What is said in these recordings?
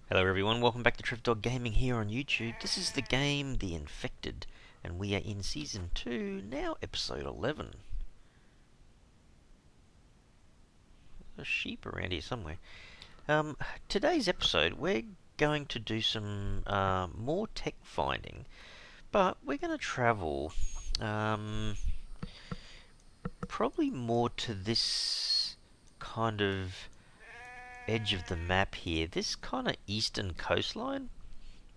Hello everyone, welcome back to Trev Dog Gaming here on YouTube. This is the game The Infected, and we are in Season 2, now Episode 11. There's a sheep around here somewhere. Today's episode, we're going to do some more tech finding, but we're going to travel probably more to this kind of edge of the map here, this kind of eastern coastline.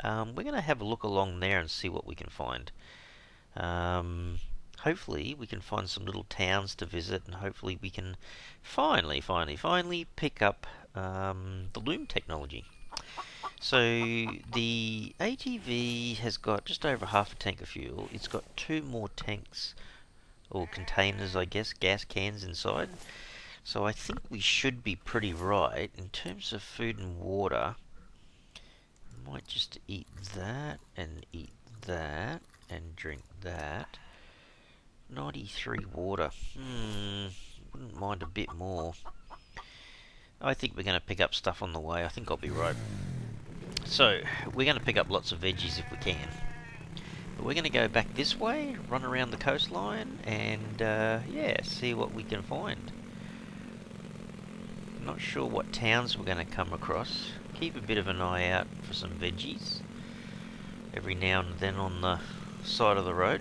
We're going to have a look along there and see what we can find. Hopefully we can find some little towns to visit, and hopefully we can finally pick up the loom technology. So the ATV has got just over half a tank of fuel. It's got 2 more tanks, or containers I guess, gas cans inside. So I think we should be pretty right. In terms of food and water, might just eat that and drink that. 93 water. Wouldn't mind a bit more. I think we're going to pick up stuff on the way. I think I'll be right. So, we're going to pick up lots of veggies if we can. But we're going to go back this way, run around the coastline, and yeah, see what we can find. Not sure what towns we're going to come across. Keep a bit of an eye out for some veggies every now and then on the side of the road.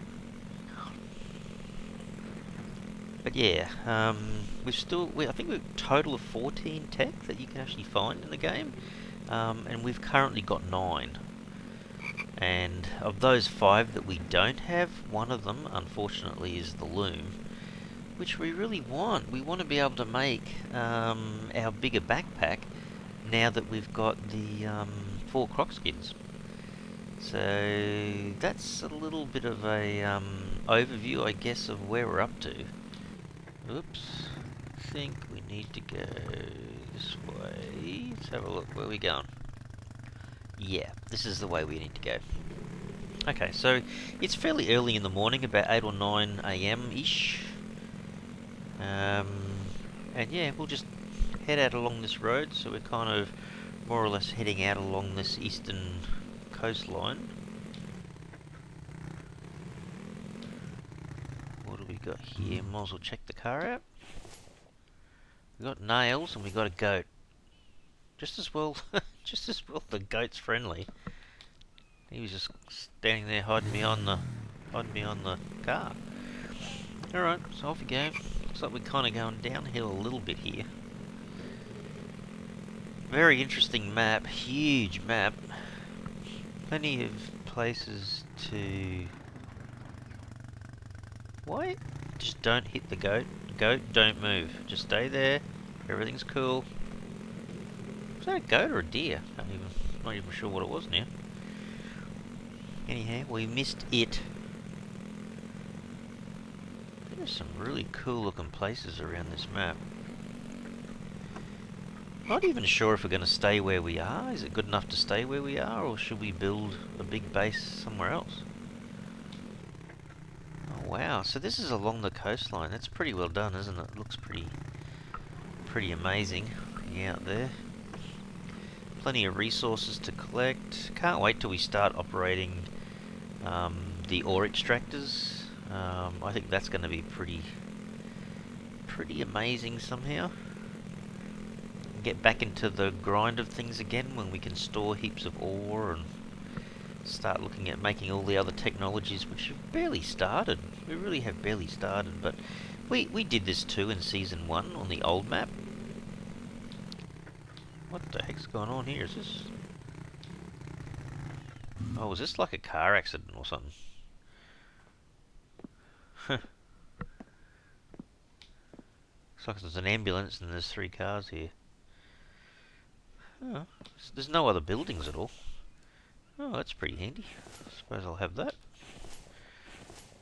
But yeah, I think we've a total of 14 tech that you can actually find in the game, and we've currently got 9. And of those 5 that we don't have, one of them, unfortunately, is the loom, which we really want. We want to be able to make our bigger backpack now that we've got the 4 croc skins. So that's a little bit of a overview, I guess, of where we're up to. Oops, I think we need to go this way. Let's have a look. Where are we going? Yeah, this is the way we need to go. Okay, so it's fairly early in the morning, about 8 or 9 a.m.-ish. And yeah, we'll just head out along this road, so we're kind of more or less heading out along this eastern coastline. What do we got here? Might as well check the car out. We got nails and we got a goat. Just as well, the goat's friendly. He was just standing there hiding behind the car. All right, so off we go. Looks like we're kind of going downhill a little bit here. Very interesting map, huge map. Plenty of places to... Why? Just don't hit the goat. Goat, don't move. Just stay there. Everything's cool. Was that a goat or a deer? Not even sure what it was now. Anyhow, we missed it. There's some really cool looking places around this map. Not even sure if we're going to stay where we are. Is it good enough to stay where we are, or should we build a big base somewhere else? Oh wow, so this is along the coastline. That's pretty well done, isn't it? It looks pretty amazing out there. Plenty of resources to collect. Can't wait till we start operating the ore extractors. I think that's going to be pretty amazing somehow. Get back into the grind of things again when we can store heaps of ore and start looking at making all the other technologies which have barely started. We really have barely started, but we did this too in Season 1 on the old map. What the heck's going on here? Is this... Oh, was this like a car accident or something? Looks like there's an ambulance and there's 3 cars here. Oh, there's no other buildings at all. Oh, that's pretty handy. Suppose I'll have that.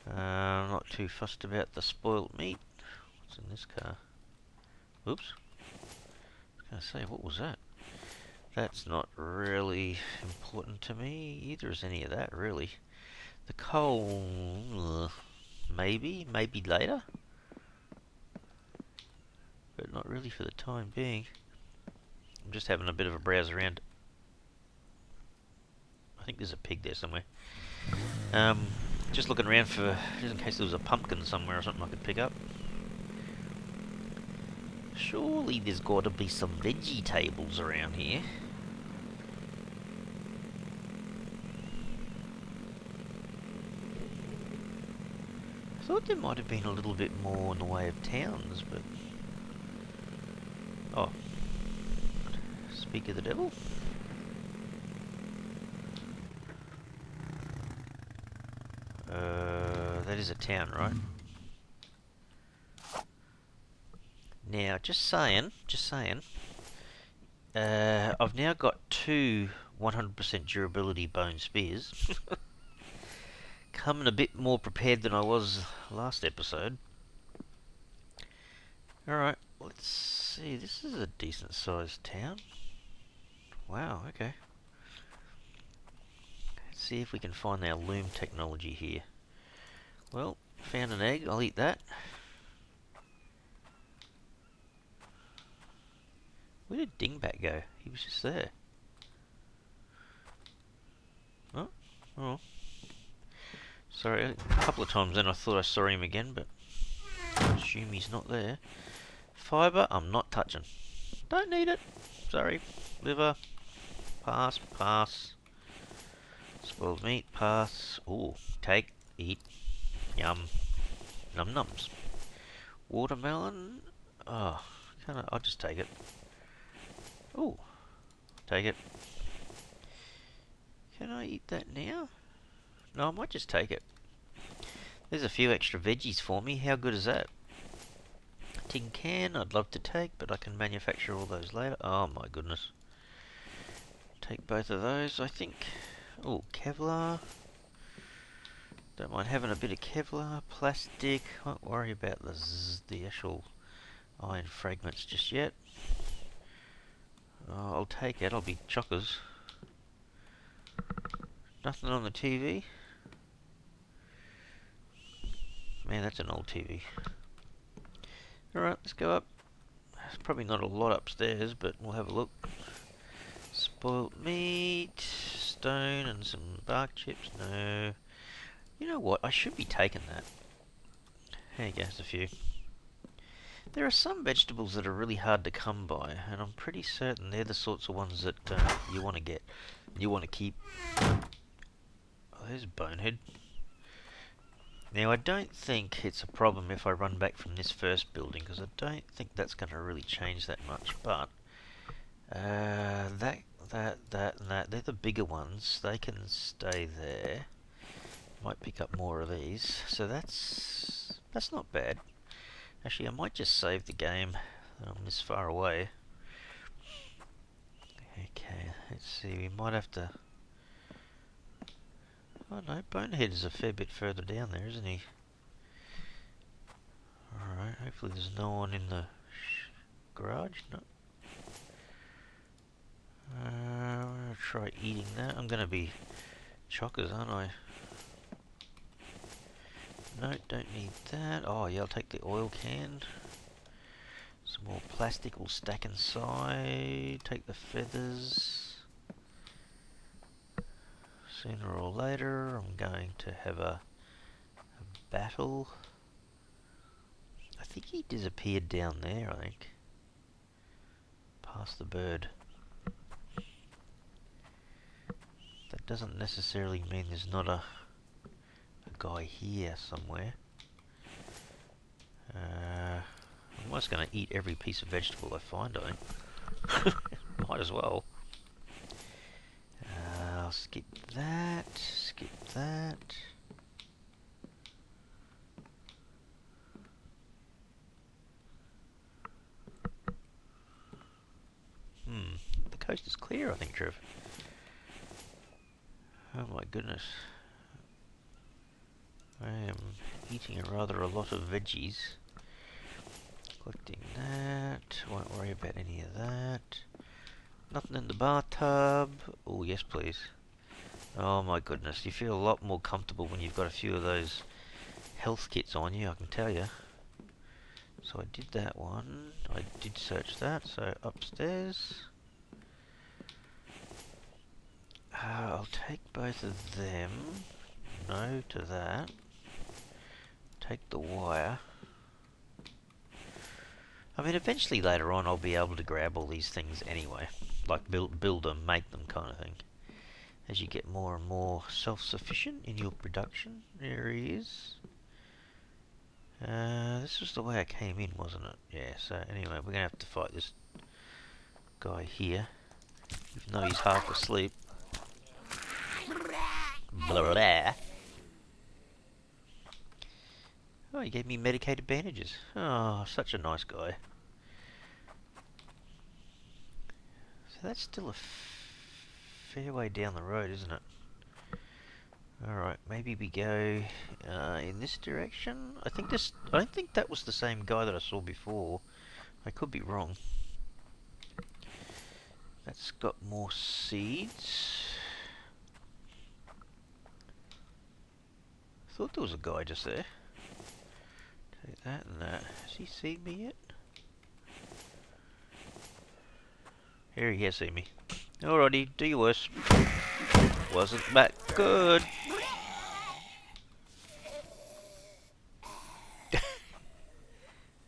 I'm not too fussed about the spoiled meat. What's in this car? Oops. I was going to say, what was that? That's not really important to me. Either is any of that, really. The coal... maybe later. But not really for the time being. I'm just having a bit of a browse around. think there's a pig there somewhere. Just looking around for, just in case there was a pumpkin somewhere or something I could pick up. Surely there's got to be some veggie tables around here. I thought there might have been a little bit more in the way of towns, but... Oh. Speak of the devil. That is a town, right? Now, just saying, I've now got 2 100% durability bone spears. Coming a bit more prepared than I was last episode. Alright, let's see, this is a decent sized town. Wow, okay. Let's see if we can find our loom technology here. Well, found an egg, I'll eat that. Where did Dingbat go? He was just there. Oh, oh. Sorry, a couple of times then I thought I saw him again, but I assume he's not there. Fibre, I'm not touching. Don't need it. Sorry. Liver, pass, pass. Spoiled meat, pass. Ooh, take, eat, yum, num nums. Watermelon, oh, I'll just take it. Ooh, take it. Can I eat that now? No, I might just take it. There's a few extra veggies for me. How good is that? Tin can, I'd love to take, but I can manufacture all those later. Oh my goodness. Take both of those, I think. Oh, Kevlar. Don't mind having a bit of Kevlar. Plastic. Won't worry about the actual iron fragments just yet. Oh, I'll take it. I'll be chockers. Nothing on the TV. Man, that's an old TV. Alright, let's go up. There's probably not a lot upstairs, but we'll have a look. Spoiled meat, stone and some bark chips. No. You know what? I should be taking that. There you go, there's a few. There are some vegetables that are really hard to come by, and I'm pretty certain they're the sorts of ones that you want to get. You want to keep. Oh, there's Bonehead. Now, I don't think it's a problem if I run back from this first building, because I don't think that's going to really change that much, but that, and that, they're the bigger ones. They can stay there. Might pick up more of these, so that's not bad. Actually, I might just save the game. I'm this far away. Okay, let's see, we might have to... Oh no, Bonehead is a fair bit further down there, isn't he? Alright, hopefully there's no one in the garage. No. I'm going to try eating that. I'm going to be chockers, aren't I? No, don't need that. Oh yeah, I'll take the oil can. Some more plastic will stack inside. Take the feathers. Sooner or later, I'm going to have a battle. I think he disappeared down there, I think. Past the bird. That doesn't necessarily mean there's not a guy here somewhere. I'm just going to eat every piece of vegetable I find, I think. Might as well. I'll skip that, skip that. The coast is clear, I think, Trev. Oh my goodness. I am eating a lot of veggies. Collecting that. Won't worry about any of that. Nothing in the bathtub. Oh, yes, please. Oh my goodness. You feel a lot more comfortable when you've got a few of those health kits on you, I can tell you. So I did that one. I did search that. So upstairs. I'll take both of them. No to that. Take the wire. I mean, eventually later on I'll be able to grab all these things anyway. Like build them, make them kind of thing. As you get more and more self-sufficient in your production. There he is. This was the way I came in, wasn't it? Yeah, so anyway, we're going to have to fight this guy here. Even though he's half asleep. Blah, blah. Oh, he gave me medicated bandages. Oh, such a nice guy. So that's still a fair way down the road, isn't it? Alright, maybe we go in this direction. I don't think that was the same guy that I saw before. I could be wrong. That's got more seeds. I thought there was a guy just there. Take that and that. Has he seen me yet? Here he has seen me. Alrighty, do your worst. Wasn't that good.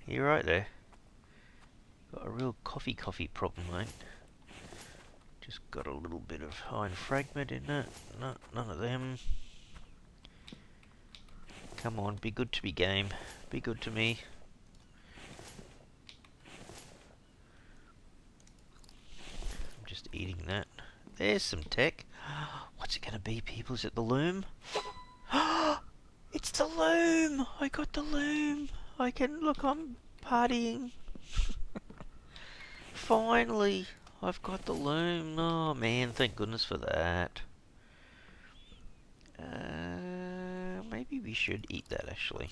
You're right there. Got a real coffee problem, mate. Just got a little bit of iron fragment in that. No, none of them. Come on, be good to me, game. Be good to me. I'm just eating that. There's some tech. What's it gonna be, people? Is it the loom? It's the loom! I got the loom! I can look, I'm partying. Finally, I've got the loom. Oh man, thank goodness for that. Maybe we should eat that actually.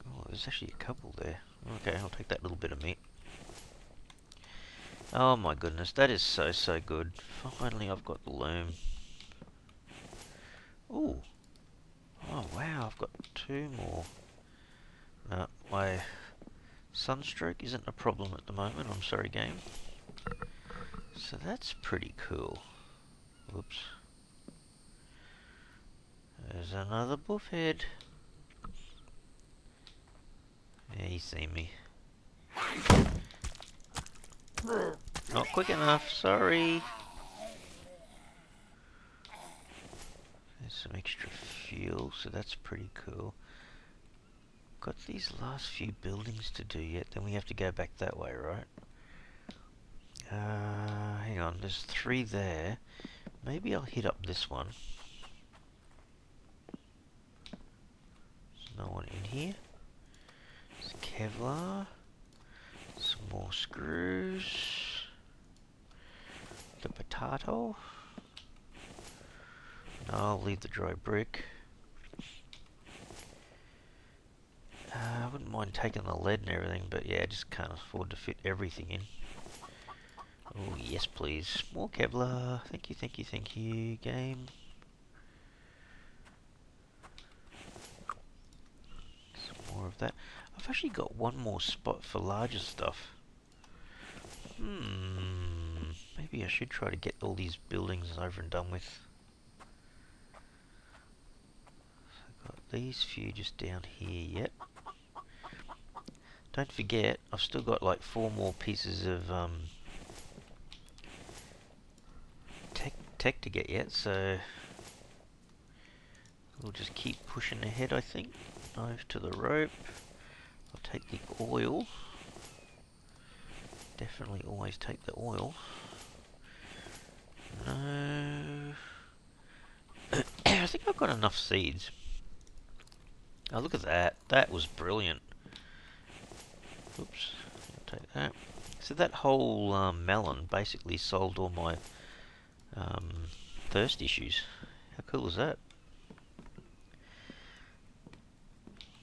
Oh, there's actually a couple there. Okay, I'll take that little bit of meat. Oh my goodness, that is so good. Finally, I've got the loom. Ooh. Oh wow, I've got 2 more. No, my sunstroke isn't a problem at the moment. I'm sorry, game. So that's pretty cool. Whoops. There's another buffhead. Yeah, he's seen me. Not quick enough, sorry. There's some extra fuel, so that's pretty cool. Got these last few buildings to do yet, then we have to go back that way, right? Hang on, there's 3 there. Maybe I'll hit up this one. There's no one in here. There's Kevlar. Some more screws. The potato. No, I'll leave the dry brick. I wouldn't mind taking the lead and everything, but yeah, I just can't afford to fit everything in. Oh, yes please. More Kevlar. Thank you, game. Some more of that. I've actually got one more spot for larger stuff. Maybe I should try to get all these buildings over and done with. So I've got these few just down here yet. Don't forget, I've still got like 4 more pieces of tech to get yet, so we'll just keep pushing ahead, I think. Knife to the rope. I'll take the oil. Definitely always take the oil. No. I think I've got enough seeds. Oh, look at that. That was brilliant. Oops. I'll take that. So that whole melon basically solved all my thirst issues. How cool is that?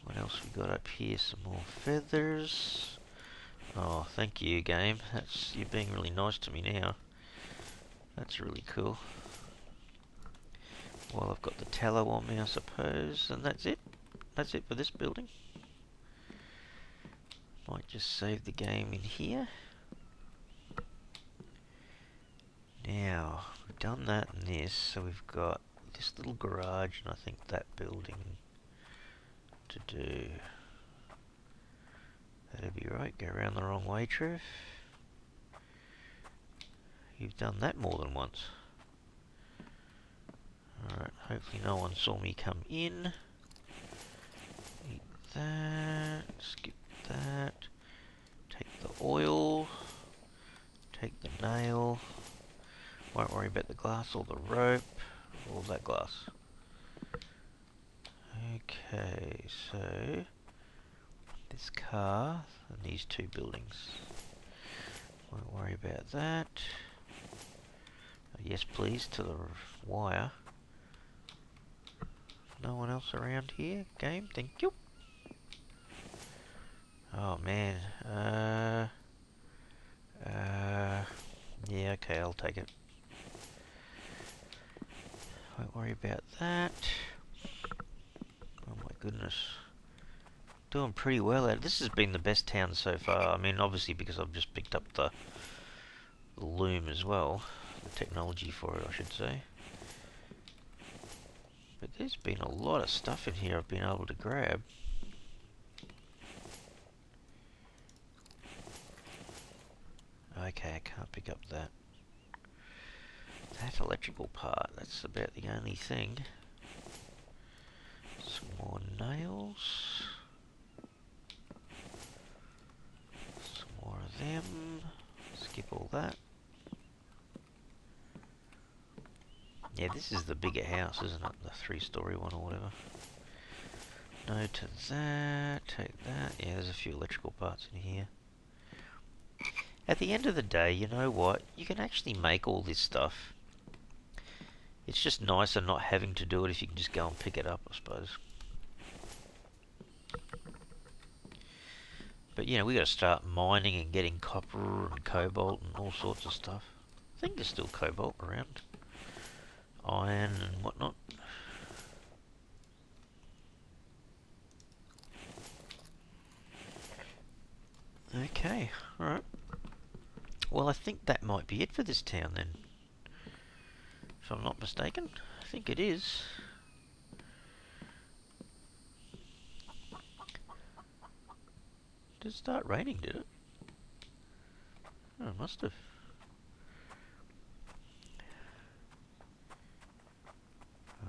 What else we got up here? Some more feathers. Oh, thank you, game. You're being really nice to me now. That's really cool. Well, I've got the tallow on me, I suppose, and that's it. That's it for this building. Might just save the game in here. done that and this, so we've got this little garage and I think that building to do. That'd be right. Go around the wrong way, Trev. You've done that more than once. Alright, hopefully no one saw me come in. Eat that. Skip that. Take the oil. Take the nail. Won't worry about the glass or the rope. All that glass. Okay, so this car and these two buildings. Won't worry about that. Yes, please, to the wire. No one else around here? Game, thank you. Oh man. Yeah, okay, I'll take it. Won't worry about that. Oh my goodness. Doing pretty well at it. This has been the best town so far. I mean, obviously because I've just picked up the loom as well. The technology for it, I should say. But there's been a lot of stuff in here I've been able to grab. Okay, I can't pick up that. That electrical part, that's about the only thing. Some more nails. Some more of them. Skip all that. Yeah, this is the bigger house, isn't it? The 3-story one or whatever. No to that, take that. Yeah, there's a few electrical parts in here. At the end of the day, you know what? You can actually make all this stuff. It's just nicer not having to do it if you can just go and pick it up, I suppose. But, you know, we got to start mining and getting copper and cobalt and all sorts of stuff. I think there's still cobalt around. Iron and whatnot. Okay, alright. Well, I think that might be it for this town then. If I'm not mistaken. I think it is. Did it start raining, did it? Oh, it must have.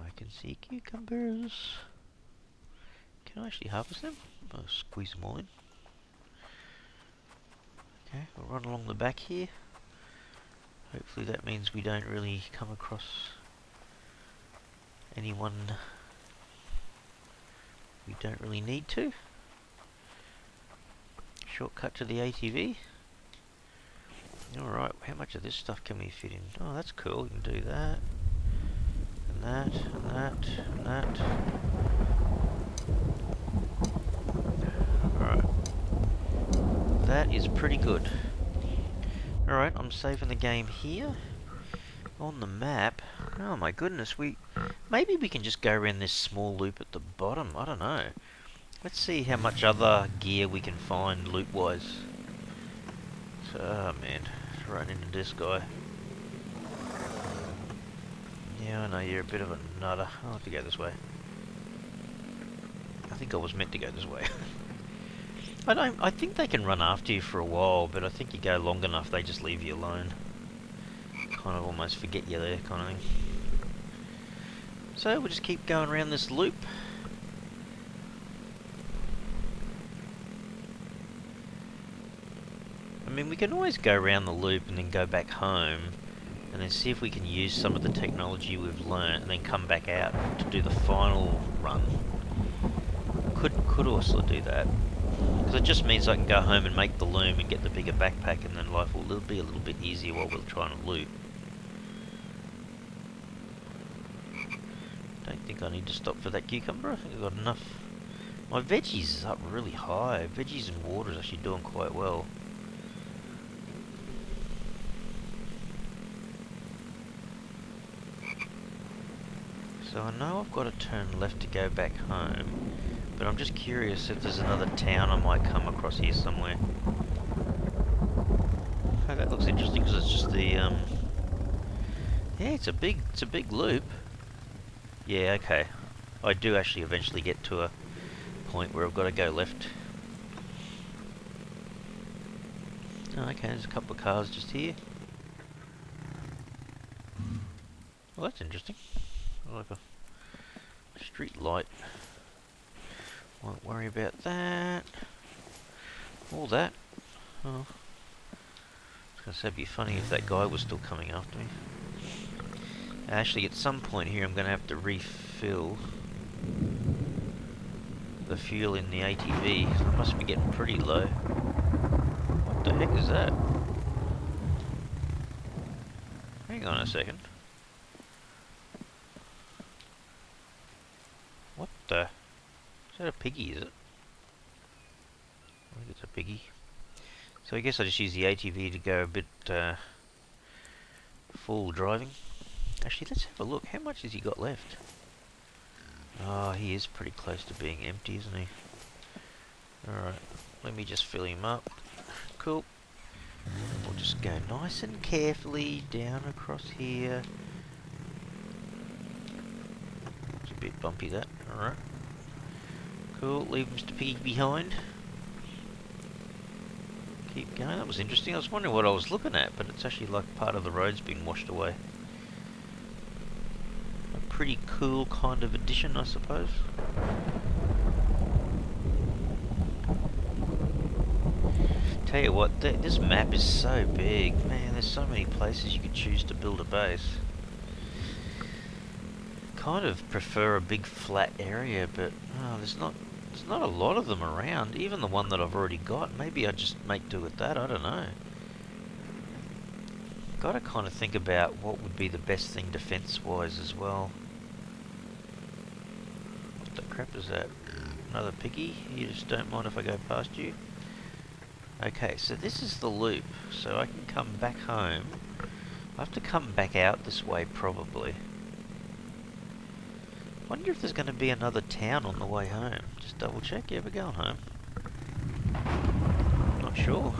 I can see cucumbers. Can I actually harvest them? I'll squeeze them all in. Okay, we'll run along the back here. Hopefully that means we don't really come across anyone we don't really need to. Shortcut to the ATV. Alright, how much of this stuff can we fit in? Oh, that's cool, we can do that. And that, and that, and that. Alright. That is pretty good. Alright, I'm saving the game here. On the map. Oh my goodness, maybe we can just go around this small loop at the bottom. I don't know. Let's see how much other gear we can find loot-wise. Oh man, run into this guy. Yeah, I know you're a bit of a nutter. I'll have to go this way. I think I was meant to go this way. I think they can run after you for a while, but I think you go long enough, they just leave you alone. Kind of almost forget you there, kind of thing. So we'll just keep going around this loop. I mean, we can always go around the loop and then go back home, and then see if we can use some of the technology we've learnt, and then come back out to do the final run. Could also do that. Because it just means I can go home and make the loom and get the bigger backpack, and then life will be a little bit easier while we're trying to loot. Don't think I need to stop for that cucumber. I think I've got enough. My veggies is up really high. Veggies and water is actually doing quite well. So I know I've got to turn left to go back home, but I'm just curious if there's another town I might come across here somewhere. Oh, that looks interesting because it's just the Yeah, it's a big loop. Yeah, okay. I do actually eventually get to a point where I've got to go left. Oh, okay, there's a couple of cars just here. Well, that's interesting. I like a street light. Won't worry about that. All that. Oh. I was going to say it'd be funny if that guy was still coming after me. Actually, at some point here, I'm going to have to refill the fuel in the ATV. It must be getting pretty low. What the heck is that? Hang on a second. What the? Is that a piggy, is it? I think it's a piggy. So I guess I just use the ATV to go a bit full driving. Actually, let's have a look. How much has he got left? Oh, he is pretty close to being empty, isn't he? Alright, let me just fill him up. Cool. We'll just go nice and carefully down across here. It's a bit bumpy, that. Alright. Cool, leave Mr. Piggy behind. Keep going. That was interesting. I was wondering what I was looking at, but it's actually like part of the road's been washed away. A pretty cool kind of addition, I suppose. Tell you what, this map is so big. Man, there's so many places you could choose to build a base. Kind of prefer a big flat area, but there's not a lot of them around. Even the one that I've already got, maybe I just make do with that. I don't know. Got to kind of think about what would be the best thing defense-wise as well. What the crap is that? Another piggy? You just don't mind if I go past you? Okay, so this is the loop. So I can come back home. I have to come back out this way probably. Wonder if there's going to be another town on the way home. Just double check. Yeah, we're going home. Not sure.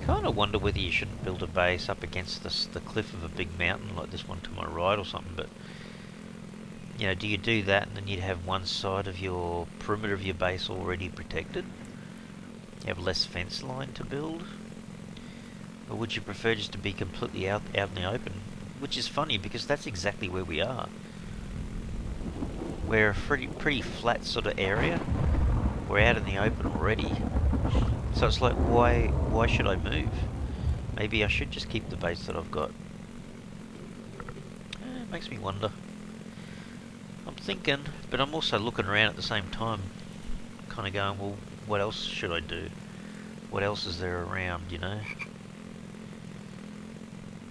Kind of wonder whether you shouldn't build a base up against the cliff of a big mountain like this one to my right or something, but you know, do you do that and then you'd have one side of your perimeter of your base already protected? You have less fence line to build? Or would you prefer just to be completely out in the open? Which is funny because that's exactly where we are. We're a pretty flat sort of area. We're out in the open already. So it's like, why should I move? Maybe I should just keep the base that I've got. It makes me wonder. I'm thinking, but I'm also looking around at the same time. Kind of going, well, what else should I do? What else is there around, you know?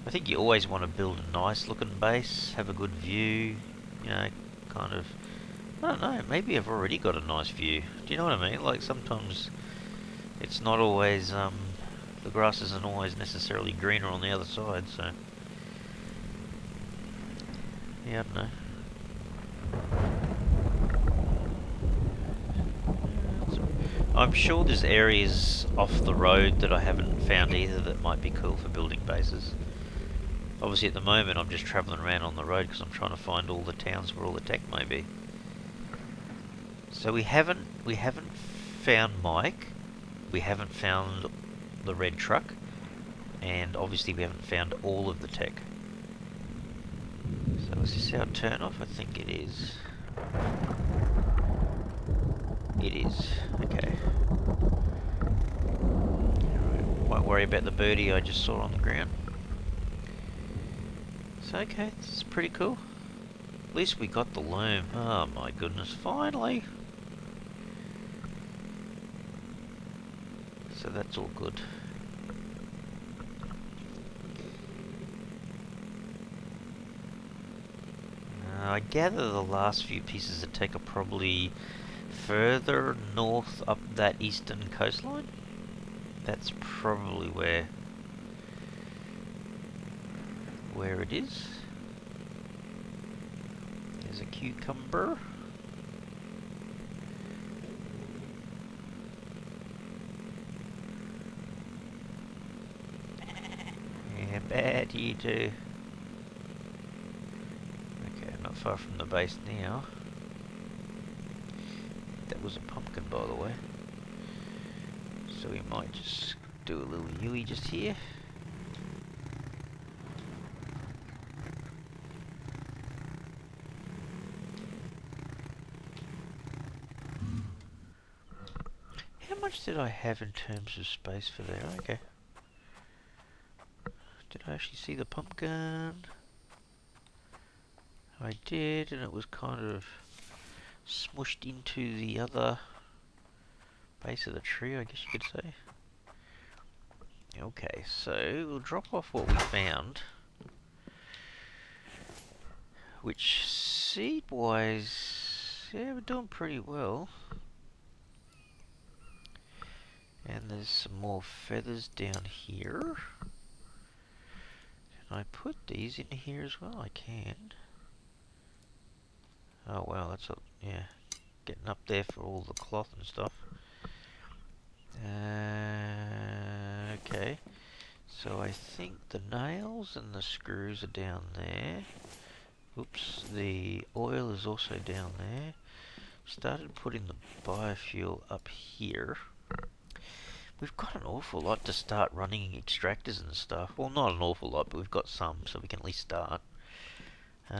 I think you always want to build a nice looking base, have a good view, you know, kind of, I don't know, maybe I've already got a nice view. Do you know what I mean? Like sometimes it's not always, the grass isn't always necessarily greener on the other side, so, yeah, I don't know. I'm sure there's areas off the road that I haven't found either that might be cool for building bases. Obviously at the moment I'm just travelling around on the road because I'm trying to find all the towns where all the tech may be. So we haven't found Mike, we haven't found the red truck, and obviously we haven't found all of the tech. So is this our turn off? I think it is. It is. Okay. Alright, won't worry about the birdie I just saw on the ground. So okay, this is pretty cool. At least we got the loom. Oh my goodness, finally! So that's all good. I gather the last few pieces of tech are probably further north up that eastern coastline. That's probably where it is. There's a cucumber. How bad you do? Okay, not far from the base now. That was a pumpkin, by the way. So we might just do a little Yui just here. How much did I have in terms of space for there? Okay. Did I actually see the pumpkin? I did, and it was kind of smushed into the other base of the tree, I guess you could say. Okay, so we'll drop off what we found, which seed-wise, yeah, we're doing pretty well. And there's some more feathers down here. Can I put these in here as well? I can. Oh wow, that's a, yeah, getting up there for all the cloth and stuff. Okay, so I think the nails and the screws are down there. Oops, the oil is also down there. Started putting the biofuel up here. We've got an awful lot to start running extractors and stuff. Well, not an awful lot, but we've got some, so we can at least start. Hang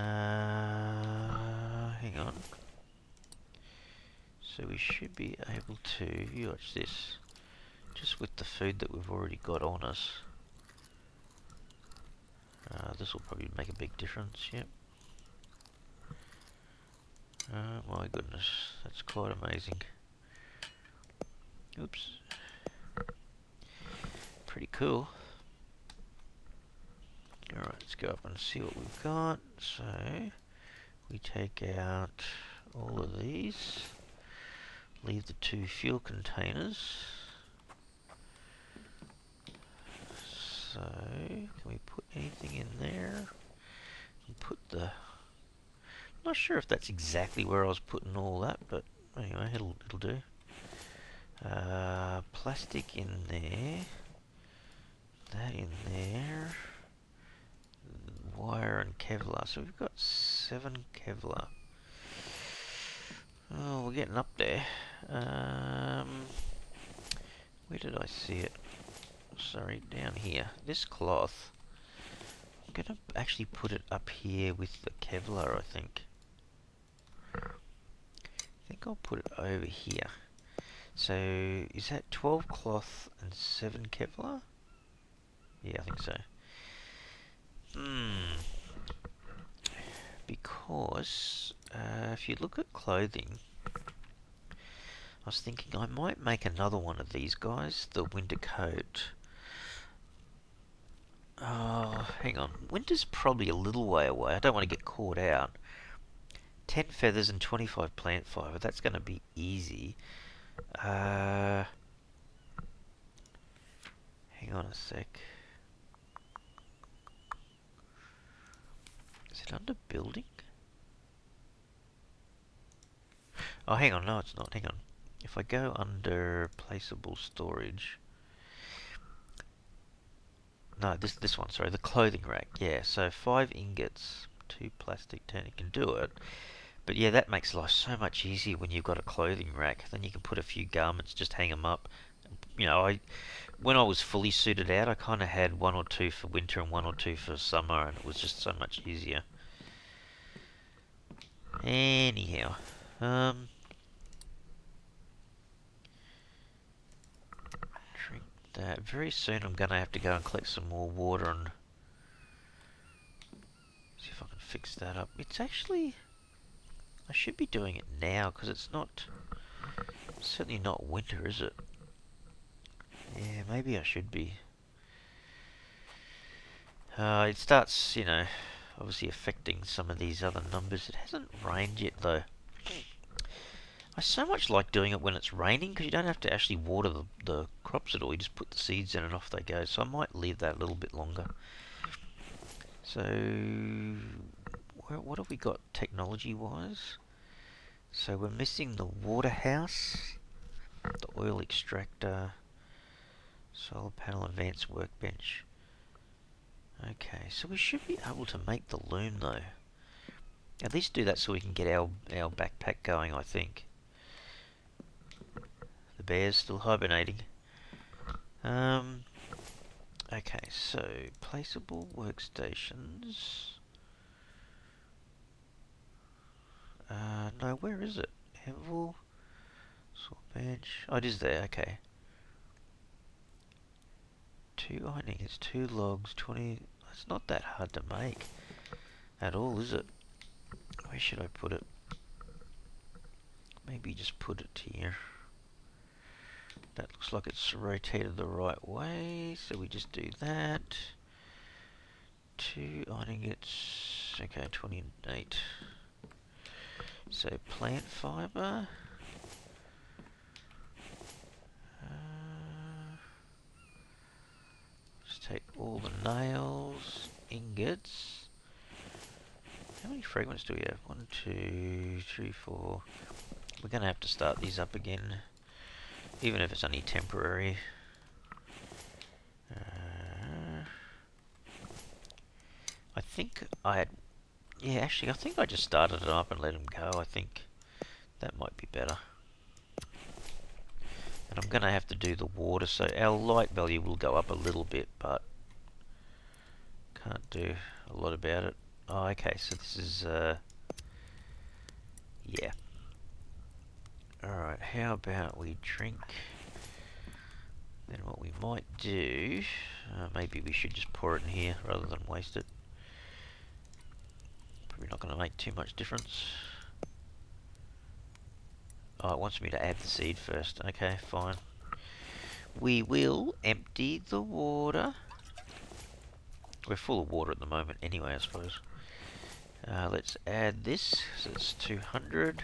on. So we should be able to, you watch this, just with the food that we've already got on us. This will probably make a big difference, yep. Oh my goodness, that's quite amazing. Oops. Pretty cool. Alright, let's go up and see what we've got. So, we take out all of these. Leave the 2 fuel containers. So, can we put anything in there? Put the... Not sure if that's exactly where I was putting all that, but anyway, it'll do. Plastic in there. That in there. Wire and Kevlar. So we've got 7 Kevlar. Oh, we're getting up there. Where did I see it? Sorry, down here. This cloth. I'm gonna actually put it up here with the Kevlar, I think. I think I'll put it over here. So, is that 12 cloth and 7 Kevlar? Yeah, I think so. Because, if you look at clothing, I was thinking I might make another one of these guys, the winter coat. Oh, hang on. Winter's probably a little way away. I don't want to get caught out. 10 feathers and 25 plant fiber. That's going to be easy. Hang on a sec. Is it under building? Oh, hang on. No, it's not. Hang on. If I go under placeable storage... No, this one, sorry. The clothing rack. Yeah, so 5 ingots, 2 plastic, 10. You can do it. But yeah, that makes life so much easier when you've got a clothing rack. Then you can put a few garments, just hang them up. You know, when I was fully suited out, I kind of had 1 or 2 for winter and 1 or 2 for summer, and it was just so much easier. Anyhow, drink that. Very soon I'm going to have to go and collect some more water and see if I can fix that up. It's actually... I should be doing it now, because it's not... certainly not winter, is it? Yeah, maybe I should be. It starts, you know, obviously affecting some of these other numbers. It hasn't rained yet, though. I so much like doing it when it's raining, because you don't have to actually water the crops at all. You just put the seeds in and off they go. So I might leave that a little bit longer. So, what have we got technology-wise? So we're missing the water house, the oil extractor, solar panel, advanced workbench. Okay, so we should be able to make the loom though. At least do that so we can get our backpack going, I think. The bear's still hibernating. Okay, so placeable workstations. No, where is it? Anvil, saw bench. Oh, it is there. Okay. 2 ironing is 2 logs. 20. It's not that hard to make at all, is it? Where should I put it? Maybe just put it here. That looks like it's rotated the right way, so we just do that. 2 ironing it's okay, 28. So plant fiber. Just take all the nails, ingots. How many fragments do we have? 1, 2, 3, 4. We're going to have to start these up again, even if it's only temporary. I think I had... Yeah, actually, I think I just started it up and let them go. I think that might be better. And I'm going to have to do the water, so our light value will go up a little bit, but can't do a lot about it. Oh, okay, so this is... yeah. Alright, how about we drink? Then what we might do... maybe we should just pour it in here rather than waste it. Probably not going to make too much difference. Oh, it wants me to add the seed first. Okay, fine. We will empty the water. We're full of water at the moment anyway, I suppose. Let's add this. So it's 200.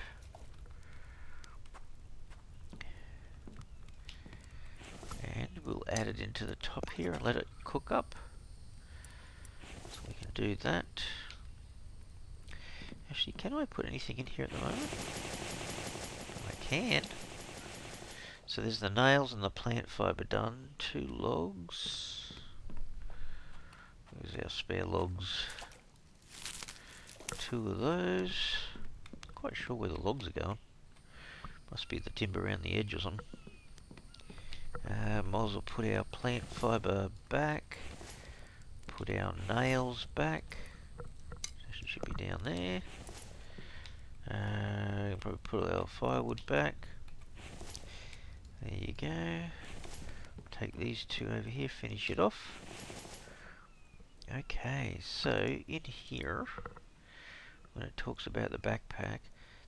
And we'll add it into the top here and let it cook up. So we can do that. Actually, can I put anything in here at the moment? I can. So there's the nails and the plant fibre done. 2 logs. There's our spare logs. 2 of those. Not quite sure where the logs are going. Must be the timber around the edge or something. Might as well put our plant fibre back. Put our nails back. It should be down there. Probably put our firewood back. There you go. Take these 2 over here, finish it off. Okay, so in here, when it talks about the backpack,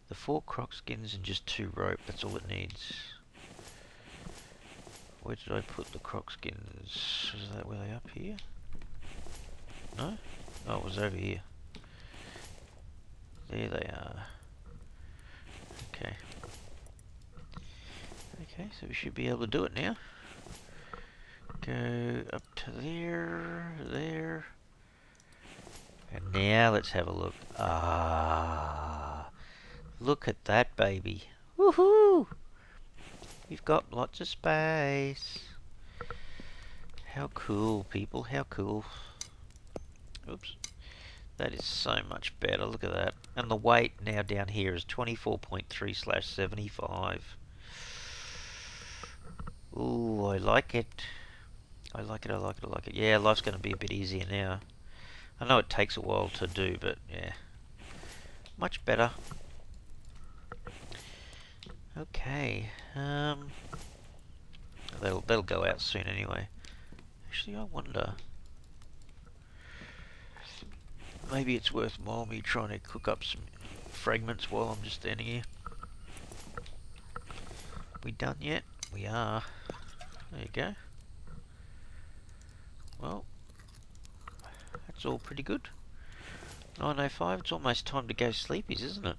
the 4 croc skins and just 2 rope, that's all it needs. Where did I put the croc skins? Is that where they up here? No? Oh, it was over here. There they are. Okay. Okay, so we should be able to do it now. Go up to there, there. And now let's have a look. Ah, look at that baby. Woohoo! We've got lots of space. How cool, people, how cool. Oops. That is so much better, look at that. And the weight now down here is 24.3/75. Ooh, I like it. I like it, I like it, I like it. Yeah, life's going to be a bit easier now. I know it takes a while to do, but yeah. Much better. Okay. That'll go out soon anyway. Actually, I wonder... Maybe it's worthwhile me trying to cook up some fragments while I'm just standing here. We done yet? We are. There you go. Well, that's all pretty good. 9:05, it's almost time to go sleepies, isn't it?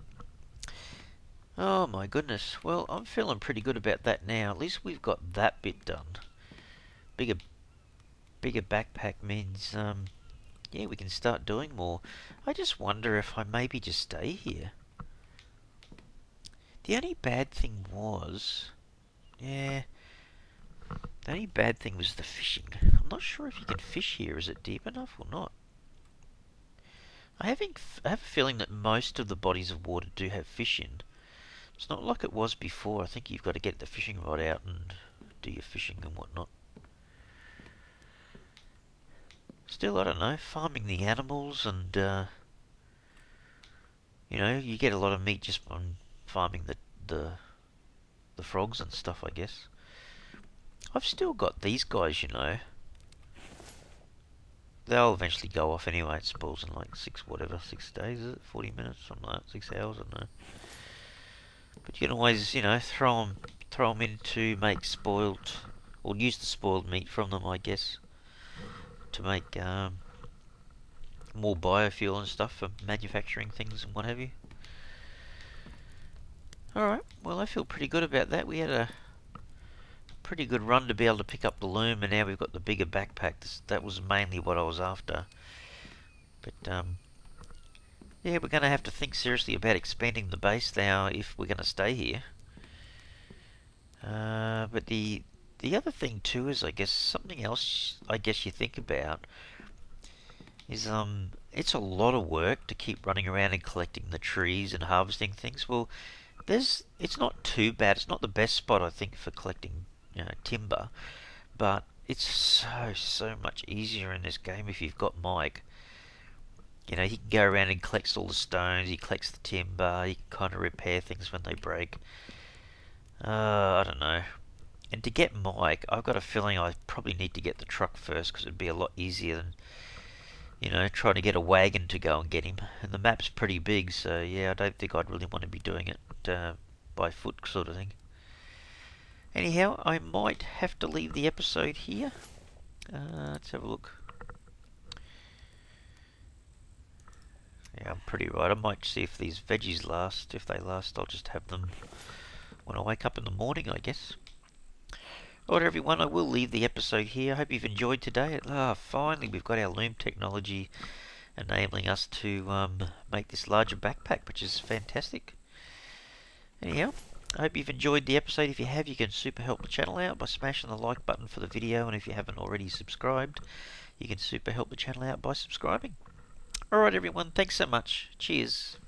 Oh my goodness. Well, I'm feeling pretty good about that now. At least we've got that bit done. Bigger backpack means, yeah, we can start doing more. I just wonder if I maybe just stay here. The only bad thing was... Yeah... The only bad thing was the fishing. I'm not sure if you can fish here. Is it deep enough or not? I have a feeling that most of the bodies of water do have fish in. It's not like it was before. I think you've got to get the fishing rod out and do your fishing and whatnot. Still, I don't know, farming the animals and, you know, you get a lot of meat just from farming the frogs and stuff, I guess. I've still got these guys, you know. They'll eventually go off anyway. It spoils in like 6 days, is it? 40 minutes, something like that, 6 hours, I don't know. But you can always, you know, throw them in to make spoiled, or use the spoiled meat from them, I guess, to make more biofuel and stuff for manufacturing things and what have you. Alright, well, I feel pretty good about that. We had a pretty good run to be able to pick up the loom, and now we've got the bigger backpack. That was mainly what I was after. But, yeah, we're going to have to think seriously about expanding the base now if we're going to stay here. But the other thing too is, I guess, something else I guess you think about is it's a lot of work to keep running around and collecting the trees and harvesting things. Well, it's not too bad. It's not the best spot, I think, for collecting, you know, timber, but it's so much easier in this game if you've got Mike. You know, he can go around and collects all the stones, he collects the timber, he can kind of repair things when they break. I don't know. And to get Mike, I've got a feeling I probably need to get the truck first, because it'd be a lot easier than, you know, trying to get a wagon to go and get him. And the map's pretty big, so yeah, I don't think I'd really want to be doing it by foot sort of thing. Anyhow, I might have to leave the episode here. Let's have a look. Yeah, I'm pretty right. I might see if these veggies last. If they last, I'll just have them when I wake up in the morning, I guess. Alright everyone, I will leave the episode here. I hope you've enjoyed today. Finally we've got our loom technology enabling us to make this larger backpack, which is fantastic. Anyhow, I hope you've enjoyed the episode. If you have, you can super help the channel out by smashing the like button for the video, and if you haven't already subscribed, you can super help the channel out by subscribing. Alright everyone, thanks so much. Cheers.